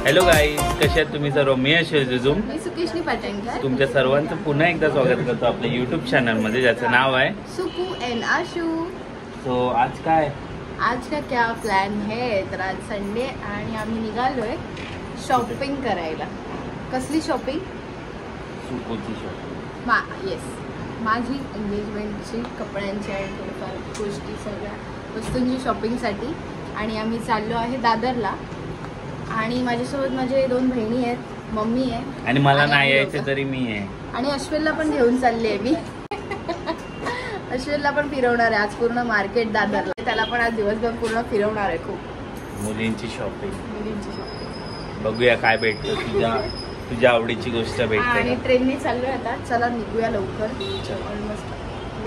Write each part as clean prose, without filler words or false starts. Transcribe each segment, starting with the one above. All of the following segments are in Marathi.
हॅलो गाईज, कसे आहात तुम्ही सर्व? मी अशोक मी सुकेशनी पाटणकर तुमच्या सर्वांचं पुन्हा एकदा स्वागत करतो आपल्या यूट्यूब चॅनलमध्ये, ज्याचं नाव आहे सुकू एंड आशू। सो आज का क्या प्लॅन है? तर आज संडे आणि आम्ही निघालोय शॉपिंग करायला। कसली शॉपिंग? सुकूची शॉपिंग। येस, माझी एंगेजमेंटची कपड्यांची आणि थोडीफार गोष्टी सगळ्या वस्तूंची शॉपिंगसाठी। आणि आम्ही चाललो आहे दादरला आणि माझ्यासोबत माझे 2 बहिणी आहेत, मम्मी आहे आणि मला नाही यायचं तरी मी आहे आणि अश्विनला पण घेऊन चालली आहे मी। अश्विनला पण फिरवणार आहे आज पूर्ण मार्केट दादरला, त्याला पण आज दिवसभर पूर्ण फिरवणार आहे खूप। मुलींची शॉपिंग बघूया काय भेटतं, तुझ्या आवडीची गोष्ट भेटते। आणि ट्रेनने चाललोय आता, चला निघूया लवकर, ऑलमोस्ट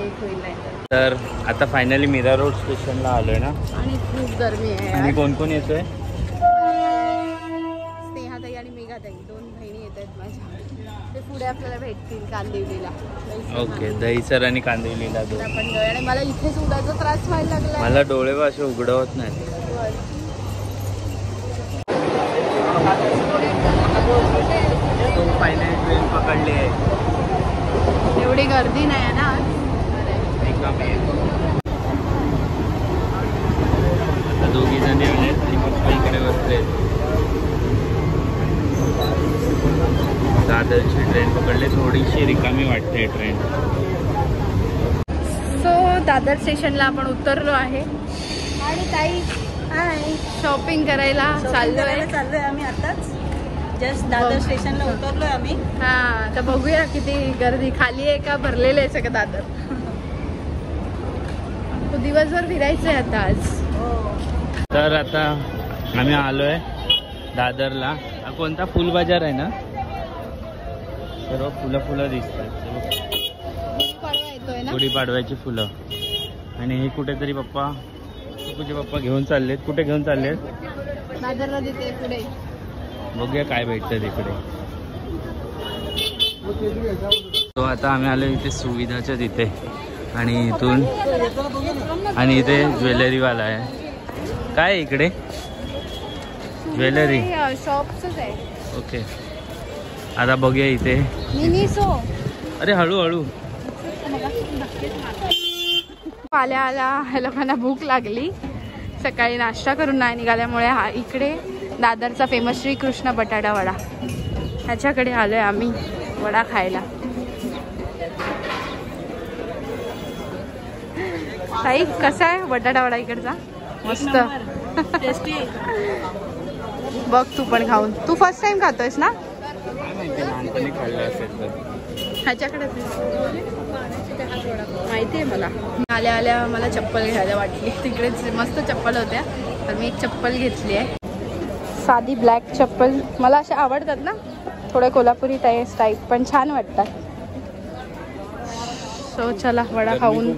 लेट होईल नाही तर आता फायनली मीरा रोड स्टेशनला आलोय ना, आणि खूप गरमी आहे। आणि कोण कोण येतोय? स्नेहाताई आणि मेघाताई 2 बहिणी येत आहेत माझ्या, ते पुढे आपल्याला भेटतील कांदिवलीला। ओके, दहीसर आणि कांदिवलीला आणि मला इथेच उडायचा त्रास व्हायला लागला, मला डोळे असे उघडवत नाही। फायनली ट्रेन पकडली आहे, एवढी गर्दी नाही ना आता 2 जण येऊन आणि मग इकडे बसले। दादरची ट्रेन पकडले, थोडीशी रिकामी वाटते ट्रेन। सो दादर स्टेशनला आपण उतरलो आहे आणि ताई हाय, शॉपिंग करायला चाललोय आम्ही आताच जस्ट दादर स्टेशनला उतरलोय आम्ही। हा, तर बघूया किती गर्दी, खाली आहे का भरलेलं आहे सगळं दादर। तो दिवसभर फिरायचं आहे आता आज। तर आता आम्ही आलोय दादरला। हा कोणता फुल बाजार आहे ना, सर्व फुलं दिसतात। गुढीपाडव्याची फुलं। आणि हे कुठेतरी तुझे पप्पा घेऊन चाललेत, कुठे घेऊन चाललेत? दादरला तिथे पुढे, बघूया काय भेटतं तिकडे। तो आता आम्ही आलो इथे सुविधाच्या तिथे, आणि इथून आणि इथे ज्वेलरीवाला आहे। काय इकडे? ज्वेलरी शॉप्सच आहे। ओके, आता बघूया इथे। अरे हळूहळू आल्या लोकांना भूक लागली, सकाळी नाश्ता करून नाही निघाल्यामुळे हा इकडे दादरचा फेमस श्री कृष्ण बटाटा वडा, ह्याच्याकडे आलोय आम्ही वडा खायला। ताई कसा आहे बटाटा वडा इकडचा? मस्त, टेस्टी। बघ तू पण खाऊन, तू फर्स्ट टाइम खातोयस ना? ह्याच्याकडे माहिती आहे मला। आल्या आल्या मला चप्पल घ्यायला वाटली, तिकडेच मस्त चप्पल होत्या, तर मी एक चप्पल घेतली आहे, साधी ब्लॅक चप्पल। मला अशा आवडतात ना, थोडे कोल्हापुरी टाईप, पण छान वाटतात। सो चला वडा खाऊन,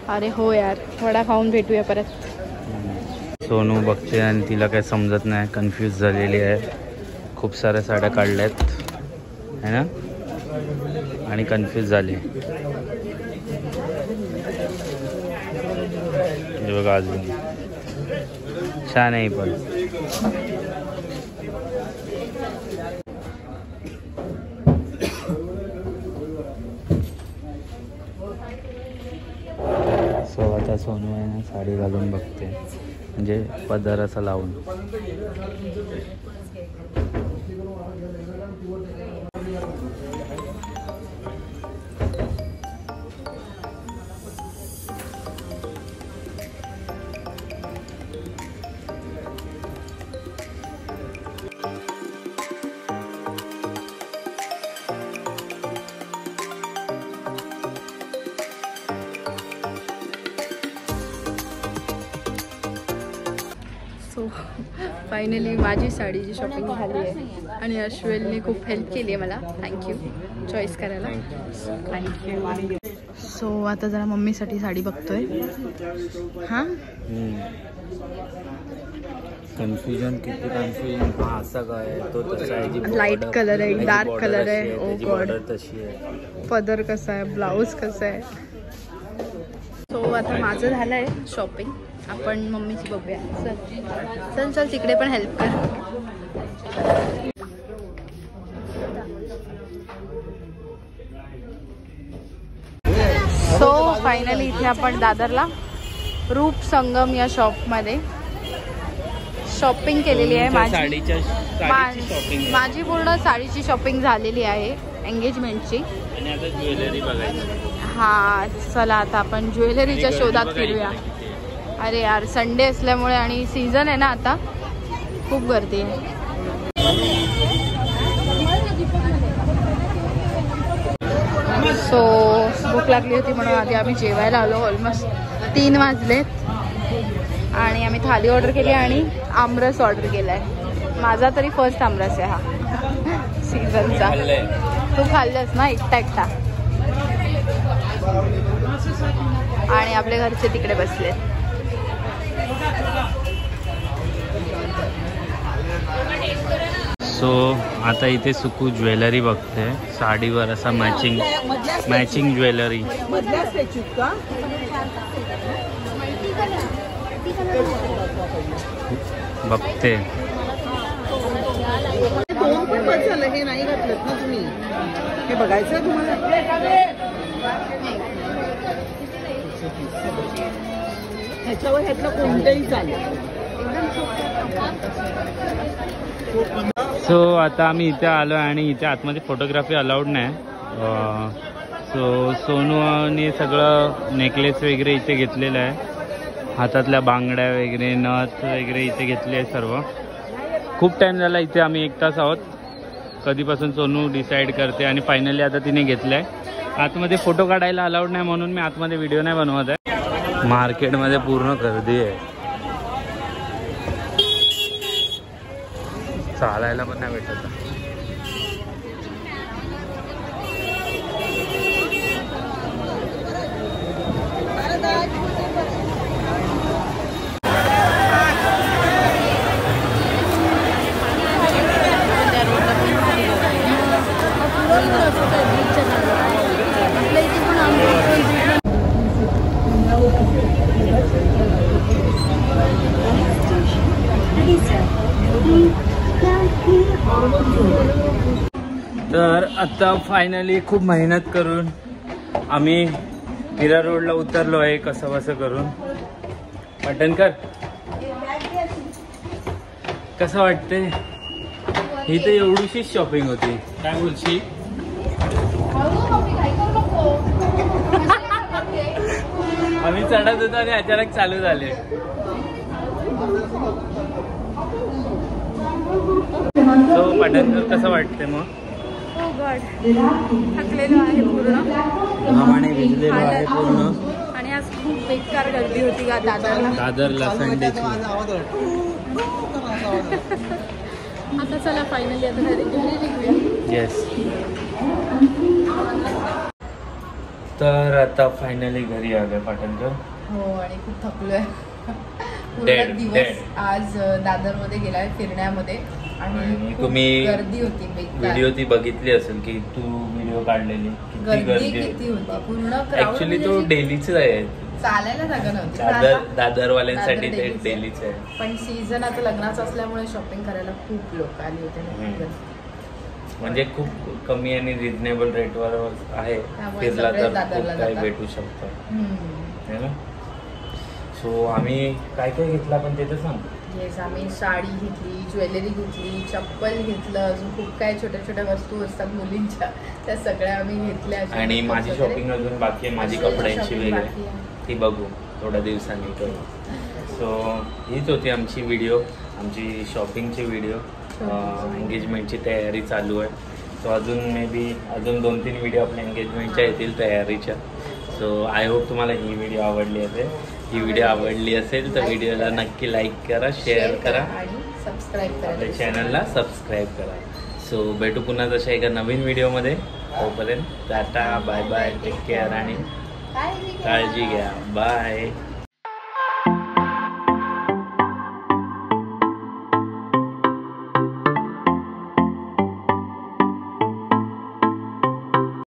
अरे हो यार, वडा खाऊन भेटूया परत। सोनू बघते आणि तिला काय समजत नाही, कन्फ्यूज झालेली आहे। खूप साऱ्या साड्या काढल्यात है ना, आणि कन्फ्यूज झाली। हे बघा, अजून छान आहे पण। सो आता सोनू आहे ना, साडी घालून बघते, म्हणजे पदर असं लावून। सो फायनली माझी साडीची शॉपिंग झाली आहे आणि अश्विनने खूप हेल्प केली आहे मला, थँक्यू चॉईस करायला, थँक्यू। सो आता जरा मम्मीसाठी साडी बघतोय। हां, कन्फ्युजन, किती कन्फ्युजन। हा असा काय, तो तसा आहे, लाईट कलर आहे, डार्क कलर आहे, ओ गॉड, तशी आहे, पदर कसा आहे, ब्लाऊज कसा आहे। सो आता माझं झालं आहे शॉपिंग, आपण मम्मीची बघूया. चल चल चल तिकडे पण हेल्प कर. सो फायनली इथे आपण दादरला रूप संगम या शॉपमध्ये शॉपिंग केलेली आहे. माझी पूर्ण साडीची शॉपिंग झालेली आहे एंगेजमेंटची. आणि आता ज्वेलरी बघायची. हा चला आता आपण ज्वेलरीच्या शोधात फिरूया. अरे यार संडे असल्यामुळे आणि सीझन आहे ना आता, खूप गर्दी आहे. सो भूक लागली होती म्हणून आधी आम्ही जेवायला आलो. ऑलमोस्ट 3 वाजलेत आणि आम्ही थाली ऑर्डर केली आणि आमरस ऑर्डर केला आहे. माझा तरी फर्स्ट आमरस आहे हा सीझनचा. तू खाल्लंस ना एकटा एकटा. आणि आपले घरचे तिकडे बसले. सो आता इथे सुकू ज्वेलरी बघते. साडीवर असा मॅचिंग ज्वेलरी बघते. हे नाही घातलं ना तुम्ही, हे बघायचं तुम्हाला. ह्याच्यावर ह्यातलं कोणतंही चालेल. सो आता आम्ही इथे आलो आणि इथे आतमध्ये फोटोग्राफी अलाउड नाही. सो सोनूने सगळं नेकलेस वगैरे इथे घेतलेलं आहे. हातातल्या बांगड्या वगैरे नथ वगैरे इथे घेतले आहे सर्व. खूप टाईम झाला इथे आम्ही 1 तास आहोत. कधीपासून सोनू डिसाईड करते आणि फायनली आता तिने घेतलं आहे. आतमध्ये फोटो काढायला अलाउड नाही म्हणून मी आतमध्ये व्हिडिओ नाही बनवत आहे. मार्केटमध्ये पूर्ण गर्दी आहे. चालायला पण नाही भेटत. तर आता फायनली खूप मेहनत करून आम्ही मीरा रोडला उतरलो आहे कसं बसं करून. पाटणकर कसं वाटते? ही तर एवढीशीच शॉपिंग होती. काय बोलशी? आम्ही चढत होतो आणि अचानक चालू झाले. तो पाटणकर कसं वाटते मग? थकलेलो आहे पूर्ण, घामाने भिजलेलो आहे पूर्ण. आणि आज खूप बेकार गर्दी होती का दादरला संडेची. आता चला फायनली आता घरी निघूया. येस. तर आता फायनली घरी आलोय पाटणकर. हो आणि खूप थकलोय. पूर्ण दिवस आज दादरमध्ये गेलाय फिरण्यामध्ये आणि तुम्ही गर्दी होती. व्हिडिओ ती बघितली असेल की तू व्हिडिओ काढलेली गर्दी किती होती पूर्ण. ऍक्च्युली तो डेलीच आहे. चालायला जागा नव्हती. दादरवाल्यांसाठी ते डेलीच आहे. पण सीझन आता लग्नाचा असल्यामुळे शॉपिंग करायला खूप लोक आले होते. म्हणजे खूप कमी आणि रिजनेबल रेटवर आहे. फिरला तर खूप काही भेटू शकतं है ना. सो आम्ही काय काय घेतलं पण ते तर सांग. येस आम्ही साडी घेतली, ज्वेलरी घेतली, चप्पल घेतलं, अजून खूप काय छोट्या छोट्या वस्तू असतात मुलींच्या त्या सगळ्या आम्ही घेतल्या. आणि माझी शॉपिंग अजून बाकी आहे. माझी कपड्यांची वगैरे ती बघू थोड्या दिवसांनी करू. सो हीच होती आमची व्हिडिओ, आमची शॉपिंगची व्हिडिओ. एंगेजमेंटची तयारी चालू आहे. सो अजून मे बी अजून 2-3 व्हिडिओ आपल्या एंगेजमेंटच्या येतील तयारीच्या. सो आय होप तुम्हाला ही व्हिडिओ आवडली असेल. ही व्हिडिओ आवडली असेल तर व्हिडिओला नक्की लाईक करा, शेअर करा आणि सबस्क्राईब करा. आपल्या चॅनलला सबस्क्राईब करा. सो भेटू पुन्हा तशा एका नवीन व्हिडिओमध्ये. तोपर्यंत tata, bye bye, take care आणि काळजी घ्या. बाय.